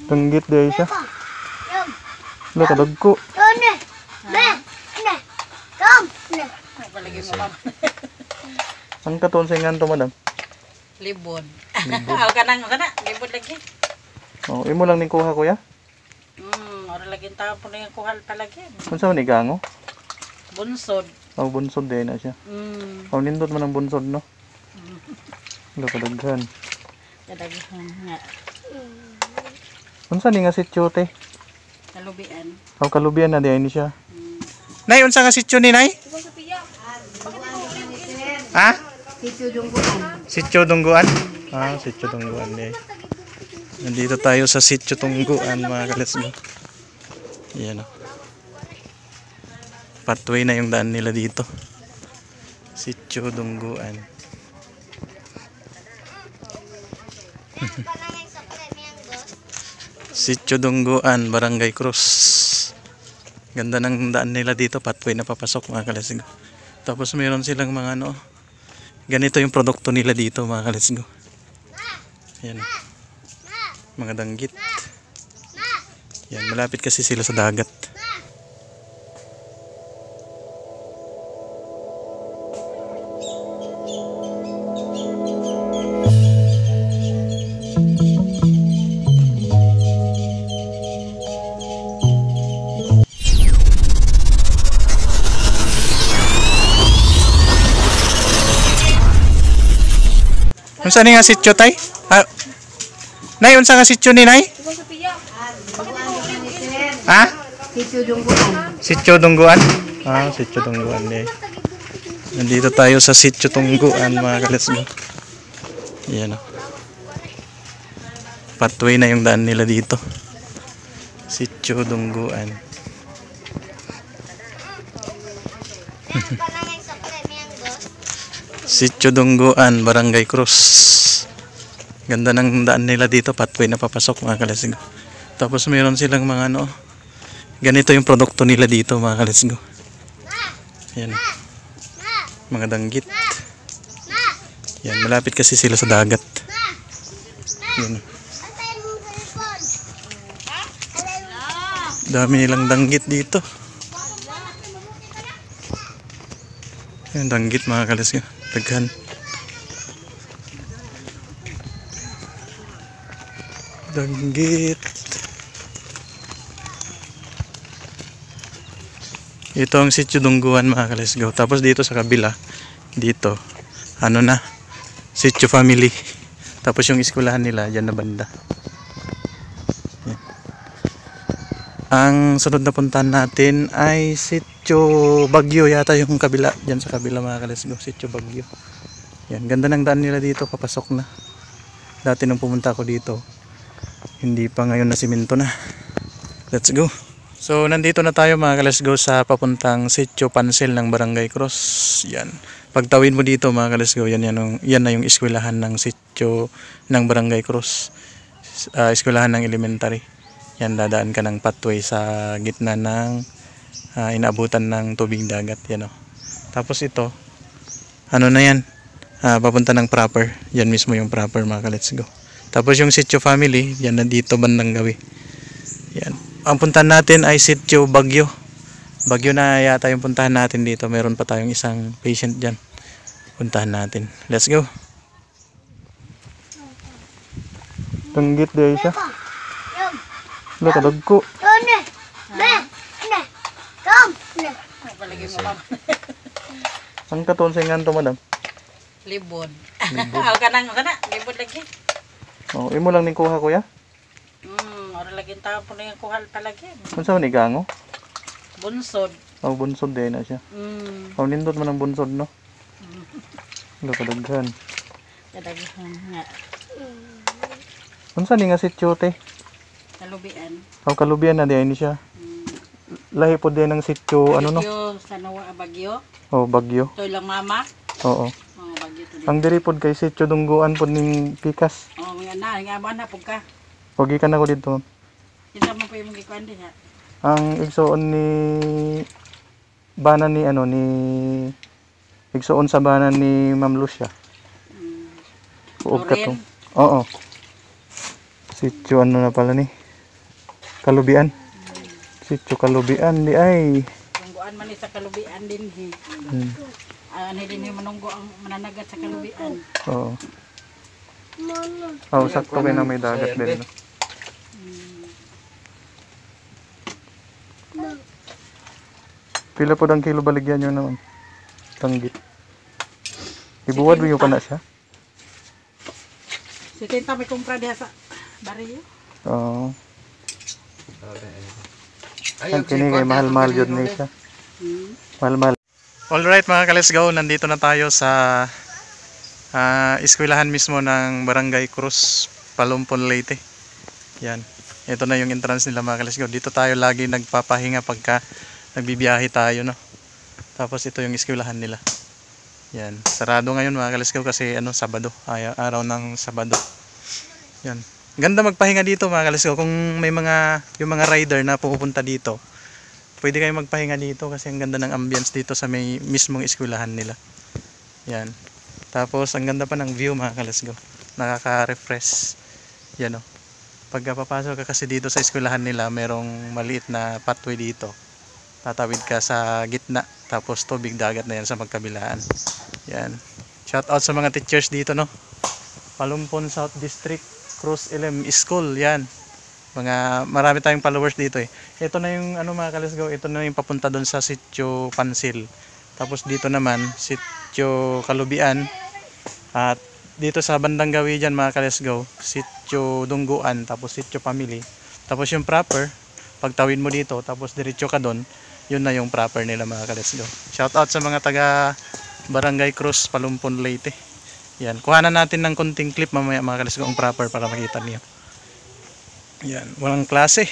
Tanggit dahil siya. Wala kadagko. Ang katon sa ingan to, madam? Libon. Aw kanang kana, libon lagi. Oh, imo lang ning kuha kuya? Ora lagi tapon na yung kuhal palagi. Unsa man igango? Bunsod. Oh, bunsod din na siya. Oh, nindot man ang bunsod, no? Wala kadaghan. Kadaghan nga. Unsa ni nga sityo te? Kalubian. Oh, kalubian na diyan ni siya. Nay, unsa nga sityo ni nay? Ha? Sityo Dungguan. Sityo Dungguan? Ah, Sityo Dungguan eh. Nandito tayo sa Sityo Dungguan, mga kaletsgo. Yan o. Pathway na yung daan nila dito. Sityo Dungguan. Sityo Dungguan, Barangay Cruz. Ganda ng daan nila dito, pathway na papasok, mga kaletsgo. Tapos mayroon silang mga ano, ganito yung produkto nila dito, mga kaletsgo. Ayan. Mga danggit. Yan, malapit kasi sila sa dagat. Unsa ni nga sityo tay? Nay, unsa nga sityo ni nay? Ha? Sityo Dungguan. Sityo Dungguan? Ah, Sityo Dungguan eh. Nandito tayo sa Sityo Dungguan, mga kaletsgo. Yan o. Pathway na yung daan nila dito. Sityo Dungguan. Sityo Dungguan, Barangay Cruz. Ganda ng daan nila dito, pathway na papasok, mga kaletsgo. Tapos mayroon silang mga ano, ganito yung produkto nila dito, mga kaletsgo. Yan. Mga danggit. Yan, malapit kasi sila sa dagat. Yan. Dami nilang danggit dito. Yan, danggit, mga kaletsgo. Daghan. Danggit. Ito ang Sityo Dungguan, mga kaletsgo. Tapos dito sa kabila, dito, ano na, Sityo Family. Tapos yung eskwelahan nila, dyan na banda. Yan. Ang sunod na puntahan natin ay Sityo Bagyo. Yata yung kabila, dyan sa kabila, mga kaletsgo. Sityo Bagyo. Yan, ganda ng daan nila dito, papasok na. Dati nung pumunta ako dito, hindi pa, ngayon na simento na. Let's go. So nandito na tayo, mga kaletsgo, sa papuntang Sityo Pansel ng Barangay Cruz. Yan. Pagtawid mo dito, mga kaletsgo, yan na yung eskwelahan ng Sityo ng Barangay Cruz. Eskwelahan ng elementary. Yan, dadaan ka ng pathway sa gitna ng inaabutan ng tubig dagat. Yan o. Tapos ito, ano na yan? Papunta ng proper. Yan mismo yung proper, mga kaletsgo. Tapos yung Sityo Family, yan na dito bandang gawi. Yan. Ang puntahan natin ay Sityo Bagyo. Bagyo na yata yung puntahan natin dito. Meron pa tayong isang patient dyan. Puntahan natin. Let's go. Tanggit dahil siya. Wala kadagko. Ang katon sa ingan to, madam? Libon. Aw kanang kana, libon lagi. Oh, imo lang ning kuha kuya? Ora lagi tapon na yung kuhal palagi. Unsa man igango? Bunsod. Oh, bunsod din na siya. Oh, nindot man ang bunsod, no? Wala kadaghan. Kadaghan nga. Unsa ni nga sityo te? Kalubian. Oh, kalubian na diyan ni siya. Lahi po din ng sityo, ano no? Bagyo, sa Bagyo. Oh, Bagyo. Toy lang mama. Oo. Bagyo to. Ang diri pod kay Sityo Dungguan pod ning pikas. Oh, mga na, nga ba na pug ka. Wagi ka na ko dito. Kita mo pa yung gikuan diha. Ang igsoon ni bana ni ano ni igsoon sa bana ni Ma'am Lucia. Uog ka to. Oo. Sityo ano na pala ni? Kalubian. Sitio Kalubian di ay. Tungguan man ni sa kalubian din hi. Hmm. Ani din manunggo ang mananagat sa kalubian. Oo. Oh, sakto kayo na may dagat din. No? Pila po dang kilo baligyan nyo naman? Tanggit. Ibuwad mo yung pa na siya? Si Tinta may kumpra diha sa bariyo. Oo. Ang kini kay mahal-mahal yun na siya. Mahal-mahal. Alright mga ka-let's go, nandito na tayo sa eskwelahan mismo ng Barangay Cruz, Palumpon, Leyte. Yan. Ito na yung entrance nila mga ka-let's go. Dito tayo lagi nagpapahinga pagka nagbibiyahe tayo, no. Tapos ito yung eskwelahan nila. Yan. Sarado ngayon mga ka-let's go kasi Sabado, araw ng Sabado. Yan. Ganda magpahinga dito mga ka-let's go. Kung may yung mga rider na pupunta dito, pwede kayo magpahinga dito kasi ang ganda ng ambience dito sa may mismong eskwelahan nila. Yan. Tapos ang ganda pa ng view mga ka-let's go. Nakaka-refresh. Yan o. Pagka papasok ka kasi dito sa eskwelahan nila, merong maliit na pathway dito. Tatawid ka sa gitna. Tapos tubig dagat na yan sa magkabilaan. Yan. Shout out sa mga teachers dito, no. Palumpon South District Cruz LM School. Yan. Marami tayong followers dito eh. Ito na yung mga ka-let's go. Ito na yung papunta doon sa Sitio Pansil. Tapos dito naman Sitio Kalubian. At dito sa bandang gawi dyan mga ka-let's go, Sitio Dungguan. Tapos Sitio Family. Tapos yung proper, pagtawid mo dito, tapos diretso ka doon, yun na yung proper nila mga ka-let's go. Shout out sa mga taga Barangay Cruz, Palumpon, Leyte. Yan. Kuhanan natin ng konting clip mamaya mga ka-let's go ang proper para makita niyo. Yan. Walang klase.